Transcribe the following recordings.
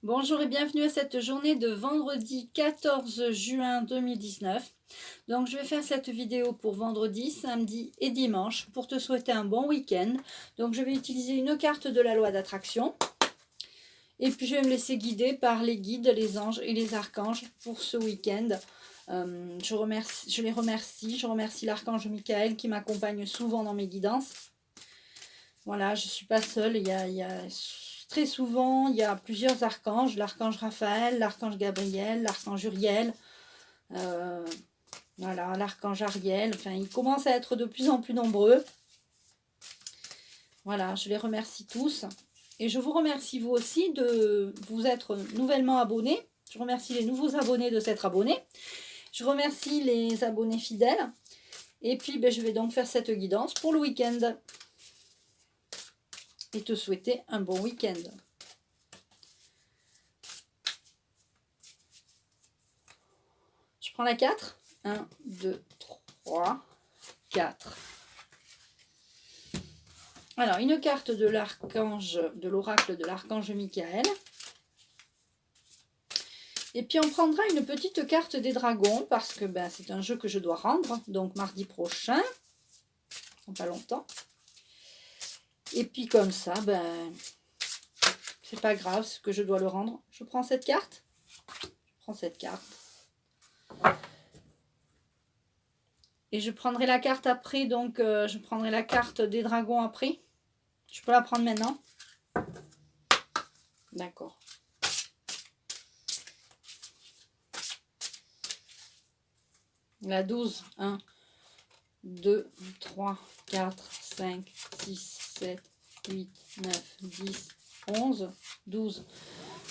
Bonjour et bienvenue à cette journée de vendredi 14 juin 2019. Donc je vais faire cette vidéo pour vendredi, samedi et dimanche pour te souhaiter un bon week-end. Donc je vais utiliser une carte de la loi d'attraction et puis je vais me laisser guider par les guides, les anges et les archanges pour ce week-end. Je les remercie, je remercie l'archange Michael qui m'accompagne souvent dans mes guidances. Voilà, je ne suis pas seule, très souvent, il y a plusieurs archanges, l'archange Raphaël, l'archange Gabriel, l'archange Uriel, voilà, l'archange Ariel, enfin, ils commencent à être de plus en plus nombreux. Voilà, je les remercie tous. Et je vous remercie vous aussi de vous être nouvellement abonnés. Je remercie les nouveaux abonnés de s'être abonnés. Je remercie les abonnés fidèles. Et puis, je vais donc faire cette guidance pour le week-end. Et te souhaiter un bon week-end. Je prends la 4. 1, 2, 3, 4. Alors, une carte de l'archange, de l'oracle de l'archange Michael. Et puis, on prendra une petite carte des dragons parce que c'est un jeu que je dois rendre. Donc, mardi prochain. Dans pas longtemps. Et puis, comme ça, c'est pas grave ce que je dois le rendre. Je prends cette carte. Je prends cette carte. Et je prendrai la carte après. Donc, je prendrai la carte des dragons après. Je peux la prendre maintenant? D'accord. La 12. 1, 2, 3, 4, 5, 6, 7, 8, 9, 10, 11, 12.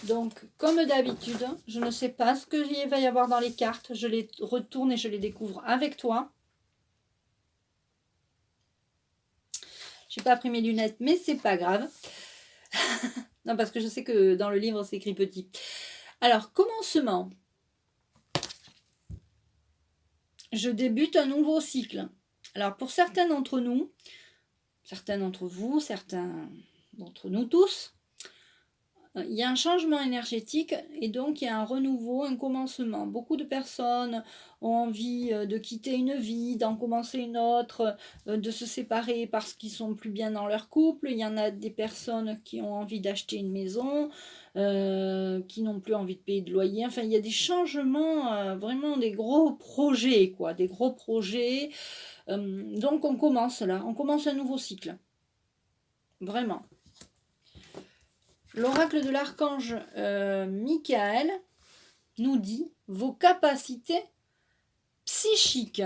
Donc, comme d'habitude, je ne sais pas ce qu'il va y avoir dans les cartes. Je les retourne et je les découvre avec toi. Je n'ai pas pris mes lunettes, mais c'est pas grave. Non, parce que je sais que dans le livre, c'est écrit petit. Alors, commencement. Je débute un nouveau cycle. Alors, pour certains d'entre nous, certains d'entre vous, certains d'entre nous tous, il y a un changement énergétique et donc il y a un renouveau, un commencement. Beaucoup de personnes ont envie de quitter une vie, d'en commencer une autre, de se séparer parce qu'ils sont plus bien dans leur couple. Il y en a des personnes qui ont envie d'acheter une maison, qui n'ont plus envie de payer de loyer. Enfin, il y a des changements, vraiment des gros projets, quoi, des gros projets. Donc on commence là, on commence un nouveau cycle. Vraiment. L'oracle de l'archange Michael nous dit vos capacités psychiques.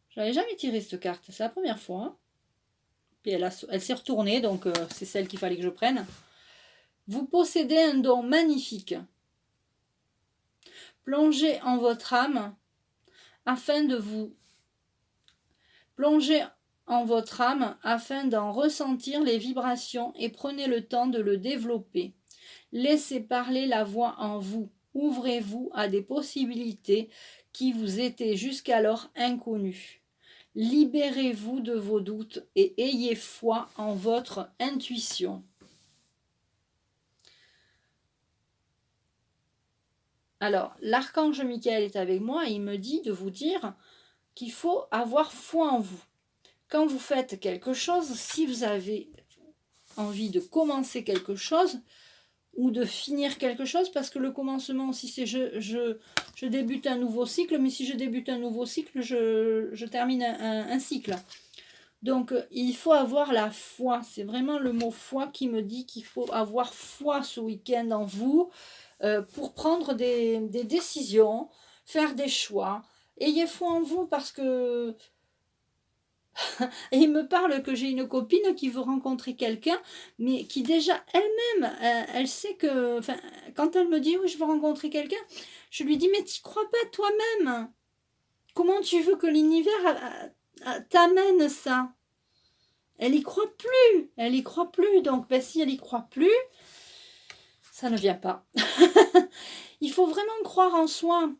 J'avais jamais tiré cette carte, c'est la première fois. Hein. Puis elle s'est retournée, donc c'est celle qu'il fallait que je prenne. Vous possédez un don magnifique. Plongez en votre âme afin de vous... Plongez en votre âme afin d'en ressentir les vibrations et prenez le temps de le développer. Laissez parler la voix en vous. Ouvrez-vous à des possibilités qui vous étaient jusqu'alors inconnues. Libérez-vous de vos doutes et ayez foi en votre intuition. Alors, l'archange Michael est avec moi et il me dit de vous dire qu'il faut avoir foi en vous. Quand vous faites quelque chose, si vous avez envie de commencer quelque chose ou de finir quelque chose, parce que le commencement aussi, c'est je débute un nouveau cycle, mais si je débute un nouveau cycle, je termine un cycle. Donc, il faut avoir la foi. C'est vraiment le mot foi qui me dit qu'il faut avoir foi ce week-end en vous pour prendre des décisions, faire des choix. Ayez foi en vous parce que... Et il me parle que j'ai une copine qui veut rencontrer quelqu'un, mais qui déjà elle-même, elle sait que... Enfin, quand elle me dit « oui, je veux rencontrer quelqu'un », je lui dis « mais tu crois pas toi-même? Comment tu veux que l'univers t'amène ça ?» Elle y croit plus, elle y croit plus. Donc, si elle y croit plus, ça ne vient pas. Il faut vraiment croire en soi.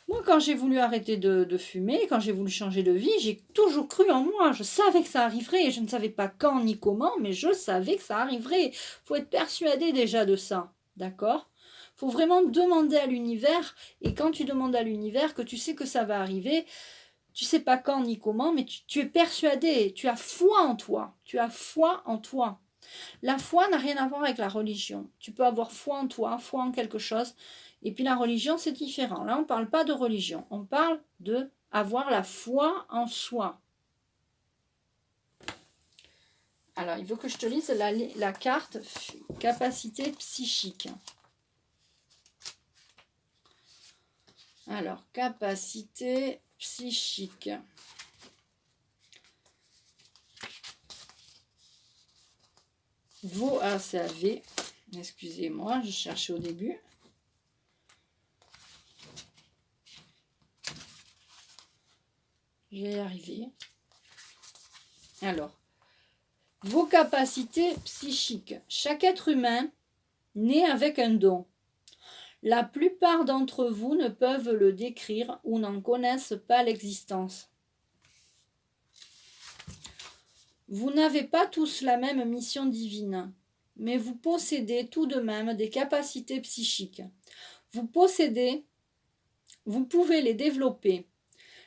Moi, quand j'ai voulu arrêter de fumer, quand j'ai voulu changer de vie, j'ai toujours cru en moi. Je savais que ça arriverait. Je ne savais pas quand ni comment, mais je savais que ça arriverait. Il faut être persuadé déjà de ça. D'accord? Il faut vraiment demander à l'univers. Et quand tu demandes à l'univers que tu sais que ça va arriver, tu sais pas quand ni comment, mais tu es persuadé. Tu as foi en toi. Tu as foi en toi. La foi n'a rien à voir avec la religion. Tu peux avoir foi en toi, foi en quelque chose. Et puis la religion, c'est différent. Là, on ne parle pas de religion. On parle de avoir la foi en soi. Alors, il veut que je te lise la carte capacité psychique. Alors, capacité psychique. VACAV. Excusez-moi, je cherchais au début. Je vais y arriver. Alors, vos capacités psychiques. Chaque être humain naît avec un don. La plupart d'entre vous ne peuvent le décrire ou n'en connaissent pas l'existence. Vous n'avez pas tous la même mission divine, mais vous possédez tout de même des capacités psychiques. Vous pouvez les développer.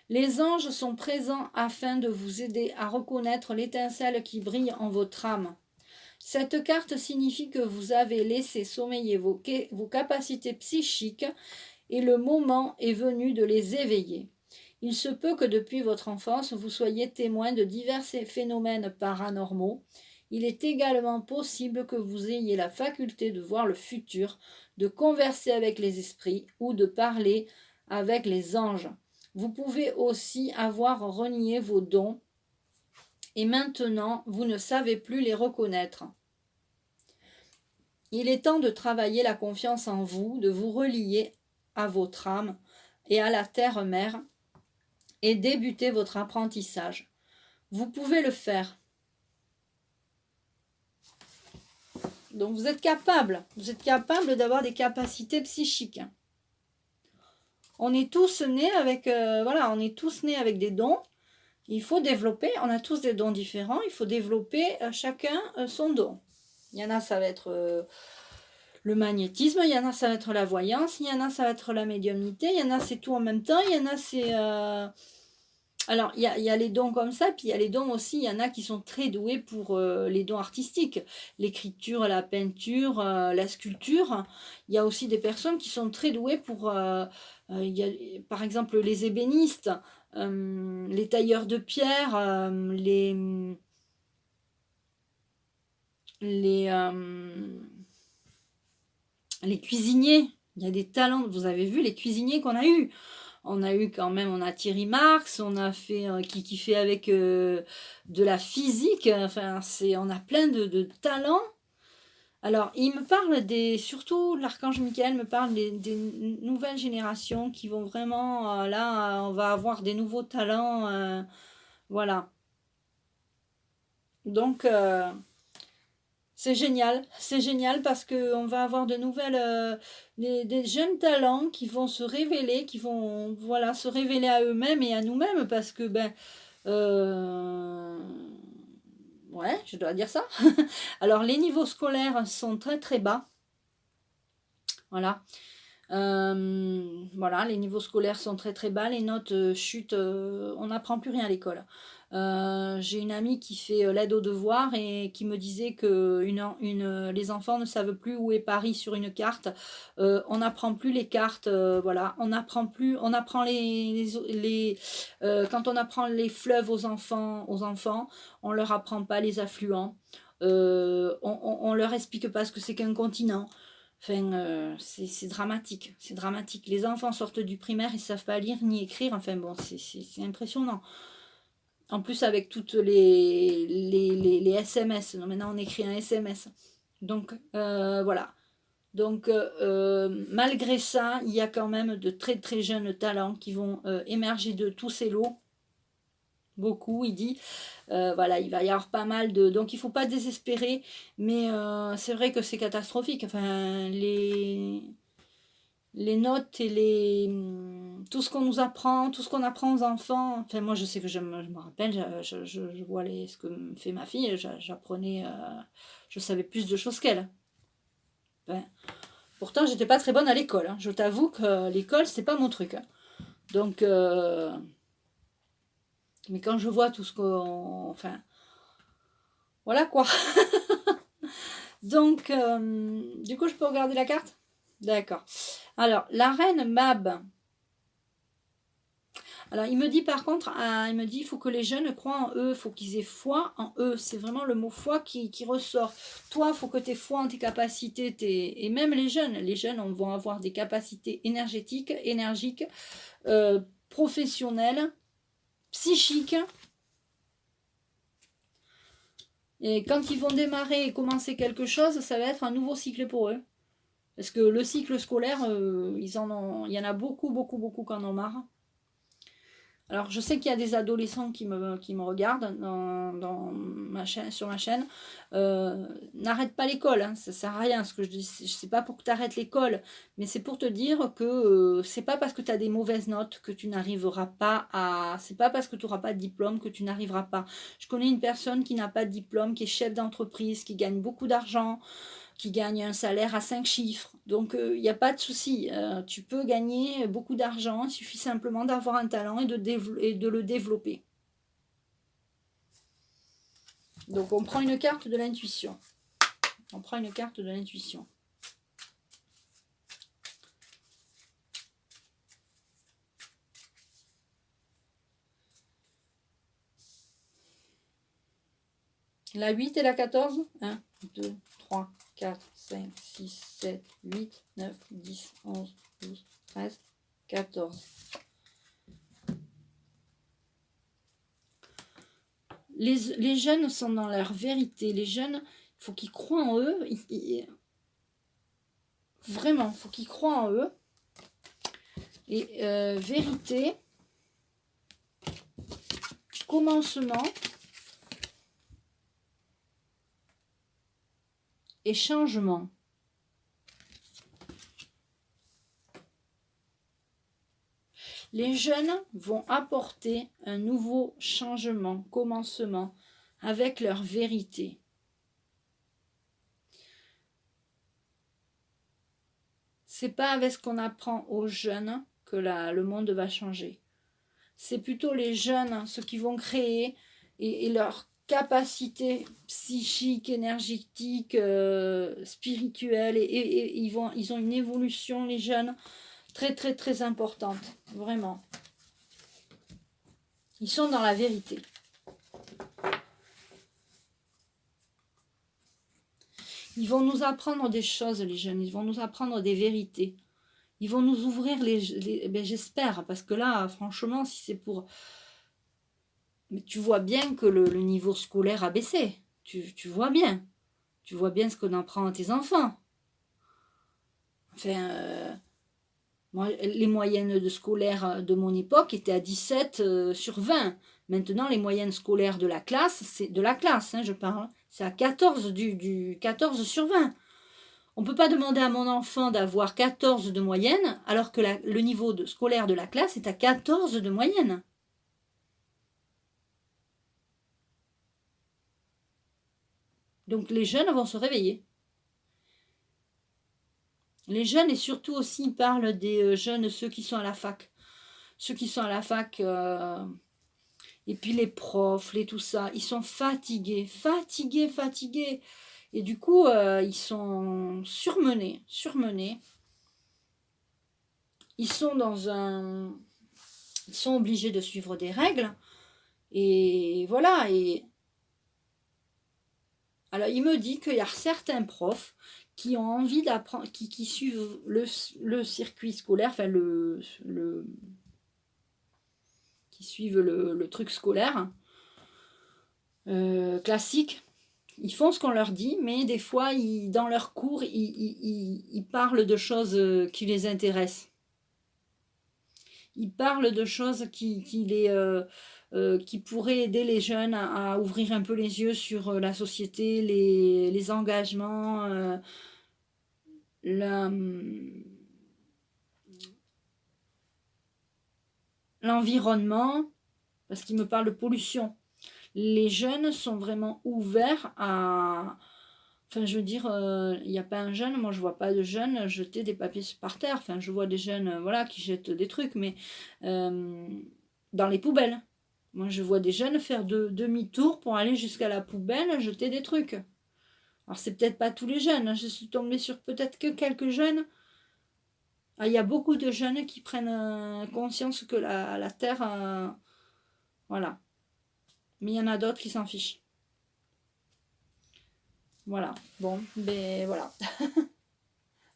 Les anges sont présents afin de vous aider à reconnaître l'étincelle qui brille en votre âme. Cette carte signifie que vous avez laissé sommeiller vos capacités psychiques et le moment est venu de les éveiller. Il se peut que depuis votre enfance, vous soyez témoin de divers phénomènes paranormaux. Il est également possible que vous ayez la faculté de voir le futur, de converser avec les esprits ou de parler avec les anges. Vous pouvez aussi avoir renié vos dons et maintenant vous ne savez plus les reconnaître. Il est temps de travailler la confiance en vous, de vous relier à votre âme et à la terre-mère et débuter votre apprentissage. Vous pouvez le faire. Donc vous êtes capable d'avoir des capacités psychiques. On est tous nés avec on est tous nés avec des dons. Il faut développer, on a tous des dons différents, il faut développer chacun son don. Il y en a, ça va être le magnétisme, il y en a, ça va être la voyance, il y en a, ça va être la médiumnité, il y en a, c'est tout en même temps, il y en a, c'est... Alors, il y a les dons comme ça, puis il y a les dons aussi, il y en a qui sont très doués pour les dons artistiques, l'écriture, la peinture, la sculpture. Il y a aussi des personnes qui sont très douées pour, par exemple, les ébénistes, les tailleurs de pierre, les cuisiniers. Il y a des talents, vous avez vu les cuisiniers qu'on a eus. On a eu quand même, on a Thierry Marx, on a fait qui fait avec de la physique. Enfin, on a plein de talents. Alors, il me parle surtout l'archange Michael me parle des nouvelles générations qui vont vraiment là, on va avoir des nouveaux talents, voilà. Donc c'est génial parce qu'on va avoir de nouvelles, des jeunes talents qui vont se révéler, qui vont se révéler à eux-mêmes et à nous-mêmes parce que ouais, je dois dire ça. Alors les niveaux scolaires sont très très bas, voilà. Voilà, les niveaux scolaires sont très très bas, les notes chutent, on n'apprend plus rien à l'école. J'ai une amie qui fait l'aide aux devoirs et qui me disait que les enfants ne savent plus où est Paris sur une carte. On n'apprend plus les cartes, voilà. On apprend quand on apprend les fleuves aux enfants, on leur apprend pas les affluents. On leur explique pas ce que c'est qu'un continent. Enfin, c'est dramatique, c'est dramatique. Les enfants sortent du primaire, ils ne savent pas lire ni écrire. Enfin bon, c'est impressionnant. En plus, avec toutes les SMS. Non, maintenant, on écrit un SMS. Donc, voilà. Donc, malgré ça, il y a quand même de très très jeunes talents qui vont émerger de tous ces lots. Beaucoup, il dit. Voilà, il va y avoir pas mal de... Donc, il ne faut pas désespérer. Mais c'est vrai que c'est catastrophique. Enfin, les notes et tout ce qu'on nous apprend, tout ce qu'on apprend aux enfants. Enfin, moi, je sais que je me rappelle, je vois ce que me fait ma fille, j'apprenais, je savais plus de choses qu'elle. Enfin, pourtant, j'étais pas très bonne à l'école. Hein. Je t'avoue que l'école, c'est pas mon truc. Hein. Donc, mais quand je vois tout ce qu'on... Enfin, voilà quoi. Donc, du coup, je peux regarder la carte? D'accord. Alors, la reine Mab. Alors, il me dit par contre, il me dit, il faut que les jeunes croient en eux, il faut qu'ils aient foi en eux. C'est vraiment le mot foi qui ressort. Toi, il faut que tu aies foi en tes capacités. Et même les jeunes vont avoir des capacités énergétiques, énergiques, professionnelles, psychiques. Et quand ils vont démarrer et commencer quelque chose, ça va être un nouveau cycle pour eux. Parce que le cycle scolaire, il y en a beaucoup, beaucoup, beaucoup qui en ont marre. Alors, je sais qu'il y a des adolescents qui me regardent sur ma chaîne. N'arrête pas l'école, hein, ça sert à rien ce que je dis. C'est pas pour que tu arrêtes l'école, mais c'est pour te dire que c'est pas parce que tu as des mauvaises notes que tu n'arriveras pas à. C'est pas parce que tu n'auras pas de diplôme que tu n'arriveras pas. Je connais une personne qui n'a pas de diplôme, qui est chef d'entreprise, qui gagne beaucoup d'argent, qui gagne un salaire à 5 chiffres. Donc, il n'y a pas de souci. Tu peux gagner beaucoup d'argent. Il suffit simplement d'avoir un talent et de le développer. Donc, on prend une carte de l'intuition. On prend une carte de l'intuition. La 8 et la 14. 1, 2, 3, 4, 5, 6, 7, 8, 9, 10, 11, 12, 13, 14. Les jeunes sont dans leur vérité. Les jeunes, il faut qu'ils croient en eux. Vraiment, il faut qu'ils croient en eux. Et vérité, commencement et changement. Les jeunes vont apporter un nouveau changement, commencement, avec leur vérité. C'est pas avec ce qu'on apprend aux jeunes que le monde va changer. C'est plutôt les jeunes, ceux qui vont créer et leur capacité psychique, énergétique, spirituelle, et ils ont une évolution, les jeunes, très très très importante, vraiment. Ils sont dans la vérité. Ils vont nous apprendre des choses, les jeunes, ils vont nous apprendre des vérités. Ils vont nous ouvrir ben, j'espère, parce que là, franchement, si c'est pour... Mais tu vois bien que le niveau scolaire a baissé. Tu vois bien. Tu vois bien ce qu'on apprend à tes enfants. Enfin, moi, les moyennes de scolaire de mon époque étaient à 17 sur 20. Maintenant, les moyennes scolaires de la classe, c'est de la classe, hein, je parle. C'est à 14, du 14 sur 20. On ne peut pas demander à mon enfant d'avoir 14 de moyenne, alors que le niveau scolaire de la classe est à 14 de moyenne. Donc les jeunes vont se réveiller. Les jeunes, et surtout aussi, ils parlent des jeunes, ceux qui sont à la fac. Ceux qui sont à la fac, et puis les profs, tout ça, ils sont fatigués, fatigués, fatigués. Et du coup, ils sont surmenés. Ils sont ils sont obligés de suivre des règles. Et voilà. Et alors, il me dit qu'il y a certains profs qui ont envie d'apprendre, qui suivent le circuit scolaire, enfin qui suivent le truc scolaire classique. Ils font ce qu'on leur dit, mais des fois, dans leurs cours, ils parlent de choses qui les intéressent. Ils parlent de choses qui pourraient aider les jeunes à ouvrir un peu les yeux sur la société, les engagements, l'environnement, parce qu'il me parle de pollution. Les jeunes sont vraiment ouverts à... Enfin, je veux dire, il n'y a pas un jeune, moi je vois pas de jeunes jeter des papiers par terre. Enfin, je vois des jeunes, voilà, qui jettent des trucs, mais dans les poubelles. Moi, je vois des jeunes faire demi-tour pour aller jusqu'à la poubelle, jeter des trucs. Alors, c'est peut-être pas tous les jeunes. Je suis tombée sur peut-être que quelques jeunes. Ah, il y a beaucoup de jeunes qui prennent conscience que la Terre... voilà. Mais il y en a d'autres qui s'en fichent. Voilà. Bon, ben voilà.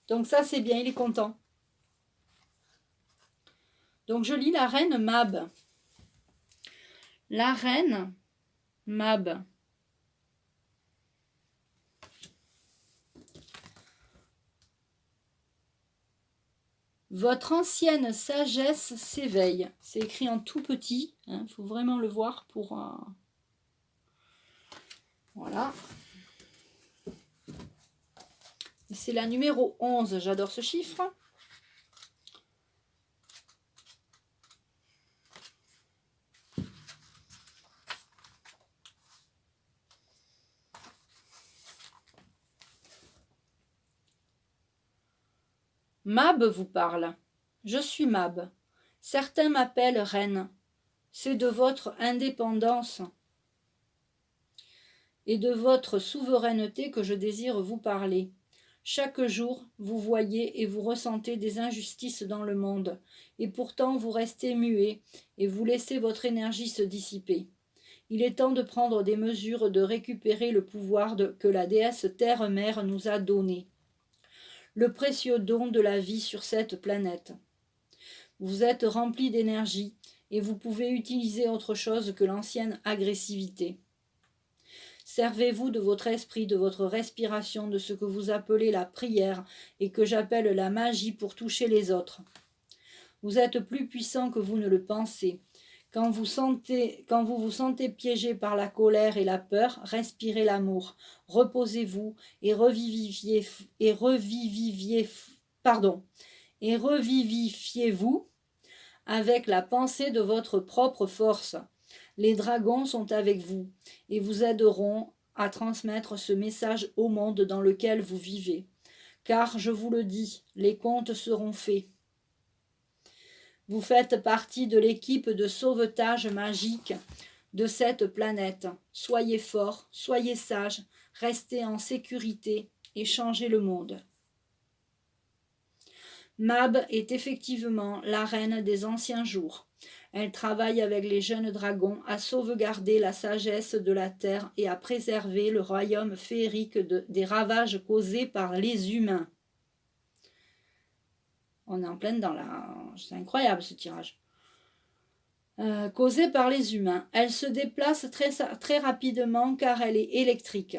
Donc ça, c'est bien, il est content. Donc je lis la reine Mab. La reine Mab. Votre ancienne sagesse s'éveille. C'est écrit en tout petit. Il faut vraiment le voir pour... Voilà. C'est la numéro 11. J'adore ce chiffre. Mab vous parle. Je suis Mab. Certains m'appellent reine. C'est de votre indépendance et de votre souveraineté que je désire vous parler. Chaque jour, vous voyez et vous ressentez des injustices dans le monde, et pourtant vous restez muet et vous laissez votre énergie se dissiper. Il est temps de prendre des mesures de récupérer le pouvoir que la déesse Terre-Mère nous a donné, le précieux don de la vie sur cette planète. Vous êtes rempli d'énergie et vous pouvez utiliser autre chose que l'ancienne agressivité. Servez-vous de votre esprit, de votre respiration, de ce que vous appelez la prière et que j'appelle la magie pour toucher les autres. Vous êtes plus puissant que vous ne le pensez. Quand vous vous sentez piégé par la colère et la peur, respirez l'amour, reposez-vous et revivifiez-vous avec la pensée de votre propre force. Les dragons sont avec vous et vous aideront à transmettre ce message au monde dans lequel vous vivez. Car, je vous le dis, les comptes seront faits. Vous faites partie de l'équipe de sauvetage magique de cette planète. Soyez forts, soyez sages, restez en sécurité et changez le monde. Mab est effectivement la reine des anciens jours. Elle travaille avec les jeunes dragons à sauvegarder la sagesse de la terre et à préserver le royaume féerique des ravages causés par les humains. On est en pleine dans la... C'est incroyable ce tirage. Causés par les humains. Elle se déplace très rapidement car elle est électrique.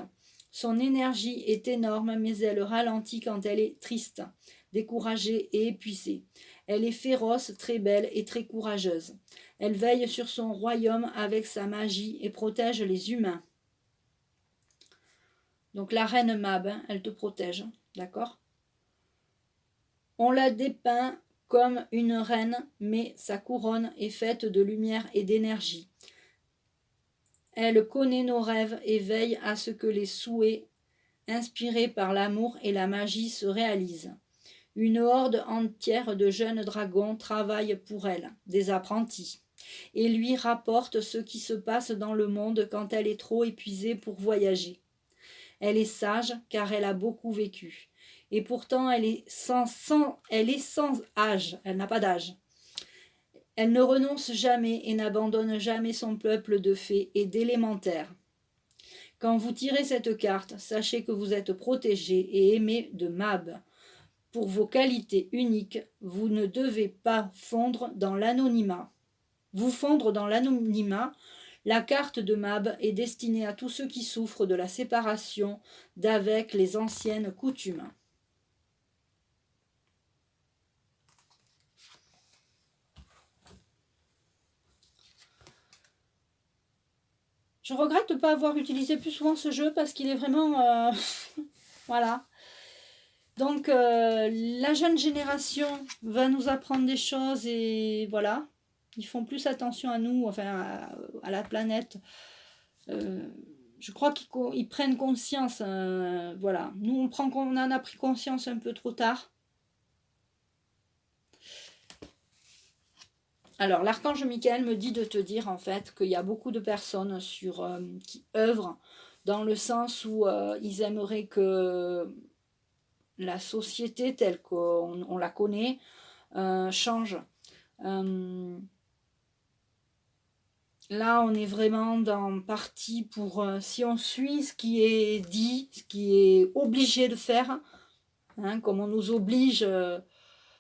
Son énergie est énorme mais elle ralentit quand elle est triste, découragée et épuisée. Elle est féroce, très belle et très courageuse. Elle veille sur son royaume avec sa magie et protège les humains. Donc la reine Mab, elle te protège, d'accord? On la dépeint comme une reine, mais sa couronne est faite de lumière et d'énergie. Elle connaît nos rêves et veille à ce que les souhaits inspirés par l'amour et la magie se réalisent. Une horde entière de jeunes dragons travaille pour elle, des apprentis, et lui rapporte ce qui se passe dans le monde quand elle est trop épuisée pour voyager. Elle est sage car elle a beaucoup vécu, et pourtant elle est sans âge, elle n'a pas d'âge. Elle ne renonce jamais et n'abandonne jamais son peuple de fées et d'élémentaires. Quand vous tirez cette carte, sachez que vous êtes protégé et aimé de Mab. Pour vos qualités uniques, vous ne devez pas fondre dans l'anonymat. La carte de Mab est destinée à tous ceux qui souffrent de la séparation d'avec les anciennes coutumes. Je regrette de ne pas avoir utilisé plus souvent ce jeu parce qu'il est vraiment... voilà. Donc, la jeune génération va nous apprendre des choses et voilà. Ils font plus attention à nous, enfin à la planète. Je crois qu'ils prennent conscience. Voilà. Nous, on en a pris conscience un peu trop tard. Alors, l'archange Michael me dit de te dire en fait qu'il y a beaucoup de personnes qui œuvrent dans le sens où ils aimeraient que la société telle qu'on la connaît change. Là, on est vraiment dans partie pour, si on suit ce qui est dit, ce qui est obligé de faire, hein, comme on nous oblige.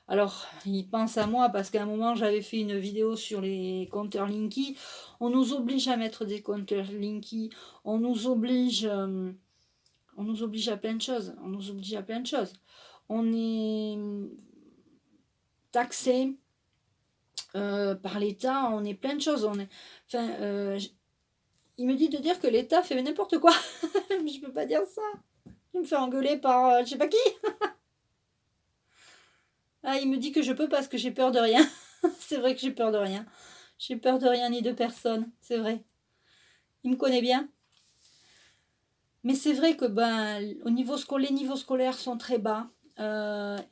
Alors, il pense à moi parce qu'à un moment, j'avais fait une vidéo sur les compteurs Linky. On nous oblige à mettre des compteurs Linky. On nous oblige à plein de choses. On nous oblige à plein de choses. On est taxé par l'État. On est plein de choses. Il me dit de dire que l'État fait n'importe quoi. Je peux pas dire ça. Il me fait engueuler par je sais pas qui. Ah, il me dit que je peux parce que j'ai peur de rien. C'est vrai que j'ai peur de rien. J'ai peur de rien ni de personne, c'est vrai. Il me connaît bien. Mais c'est vrai que les niveaux scolaires sont très bas.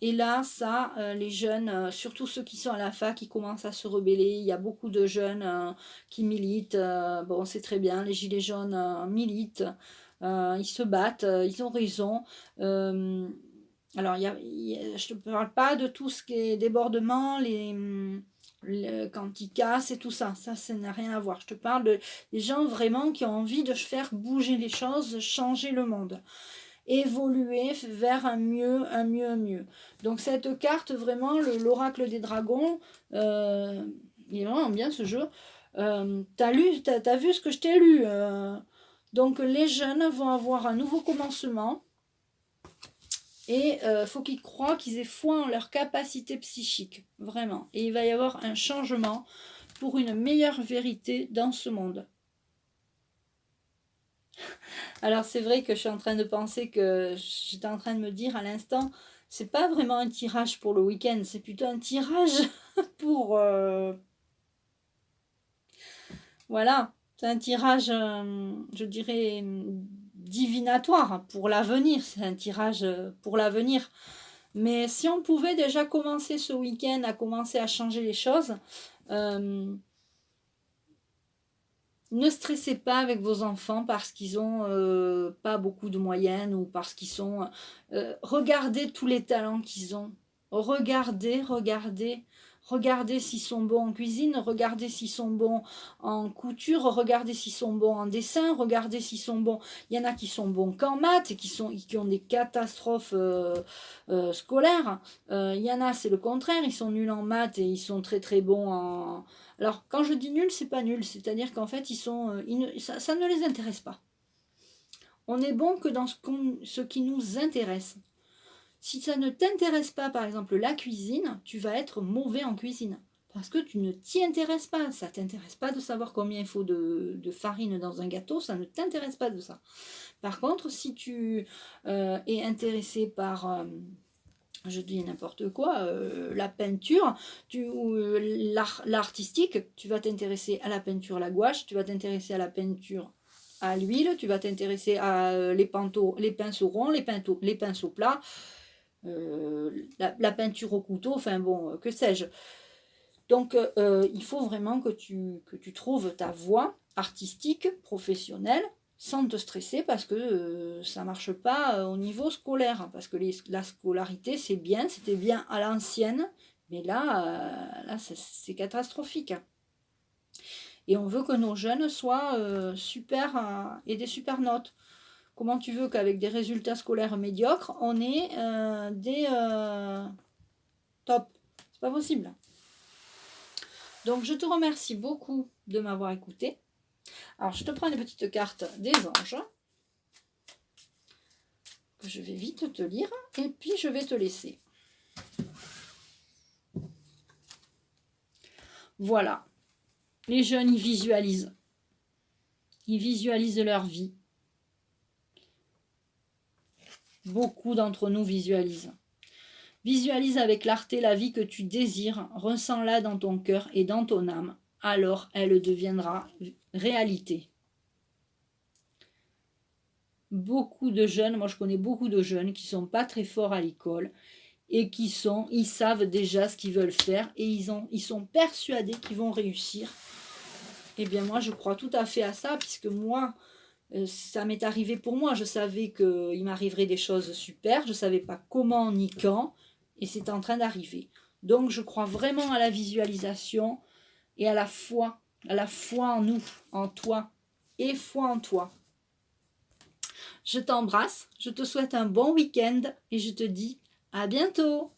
Et là, les jeunes, surtout ceux qui sont à la fac, qui commencent à se rebeller. Il y a beaucoup de jeunes qui militent. Bon, c'est très bien, les gilets jaunes militent. Ils se battent, ils ont raison. Alors, je ne te parle pas de tout ce qui est débordement, quand ils cassent et tout ça. Ça n'a rien à voir. Je te parle des gens vraiment qui ont envie de faire bouger les choses, changer le monde, évoluer vers un mieux, un mieux, un mieux. Donc, cette carte, vraiment, l'oracle des dragons, il est vraiment bien ce jeu. T'as vu ce que je t'ai lu. Donc, les jeunes vont avoir un nouveau commencement. Et faut qu'ils croient, qu'ils aient foi en leur capacité psychique, vraiment. Et il va y avoir un changement pour une meilleure vérité dans ce monde. Alors c'est vrai que je suis en train de penser que j'étais en train de me dire à l'instant, c'est pas vraiment un tirage pour le week-end, c'est plutôt un tirage pour... voilà, c'est un tirage, je dirais, divinatoire pour l'avenir, c'est un tirage pour l'avenir. Mais si on pouvait déjà commencer ce week-end à commencer à changer les choses, ne stressez pas avec vos enfants parce qu'ils n'ont pas beaucoup de moyens ou parce qu'ils sont... regardez tous les talents qu'ils ont. Regardez s'ils sont bons en cuisine, regardez s'ils sont bons en couture, regardez s'ils sont bons en dessin, regardez s'ils sont bons. Il y en a qui sont bons qu'en maths et qui ont des catastrophes scolaires. Il y en a, c'est le contraire, ils sont nuls en maths et ils sont très très bons en... Alors, quand je dis nul, c'est pas nul, c'est-à-dire qu'en fait, ça ne les intéresse pas. On est bon que dans ce qui nous intéresse. Si ça ne t'intéresse pas, par exemple, la cuisine, tu vas être mauvais en cuisine. Parce que tu ne t'y intéresses pas. Ça ne t'intéresse pas de savoir combien il faut de farine dans un gâteau, ça ne t'intéresse pas de ça. Par contre, si tu es intéressé par... je dis n'importe quoi, la peinture, l'artistique, tu vas t'intéresser à la peinture à la gouache, tu vas t'intéresser à la peinture à l'huile, tu vas t'intéresser à les pinceaux ronds, les pinceaux plats, la peinture au couteau, enfin bon, que sais-je. Donc il faut vraiment que tu trouves ta voie artistique, professionnelle, sans te stresser parce que ça ne marche pas au niveau scolaire. Parce que la scolarité, c'est bien, c'était bien à l'ancienne, mais là c'est catastrophique. Et on veut que nos jeunes soient super et des super notes. Comment tu veux qu'avec des résultats scolaires médiocres, on ait des top? C'est pas possible. Donc je te remercie beaucoup de m'avoir écouté. Alors je te prends les petites cartes des anges que je vais vite te lire et puis je vais te laisser. Voilà. Les jeunes, ils visualisent. Ils visualisent leur vie. Beaucoup d'entre nous visualisent. Visualise avec clarté la vie que tu désires, ressens-la dans ton cœur et dans ton âme, alors elle deviendra réalité. Beaucoup de jeunes, moi je connais beaucoup de jeunes qui sont pas très forts à l'école et ils savent déjà ce qu'ils veulent faire et ils sont persuadés qu'ils vont réussir. Eh bien moi je crois tout à fait à ça, puisque moi ça m'est arrivé pour moi, je savais qu'il m'arriverait des choses super, je ne savais pas comment ni quand, et c'est en train d'arriver. Donc je crois vraiment à la visualisation et à la foi en nous, en toi, et foi en toi. Je t'embrasse, je te souhaite un bon week-end et je te dis à bientôt.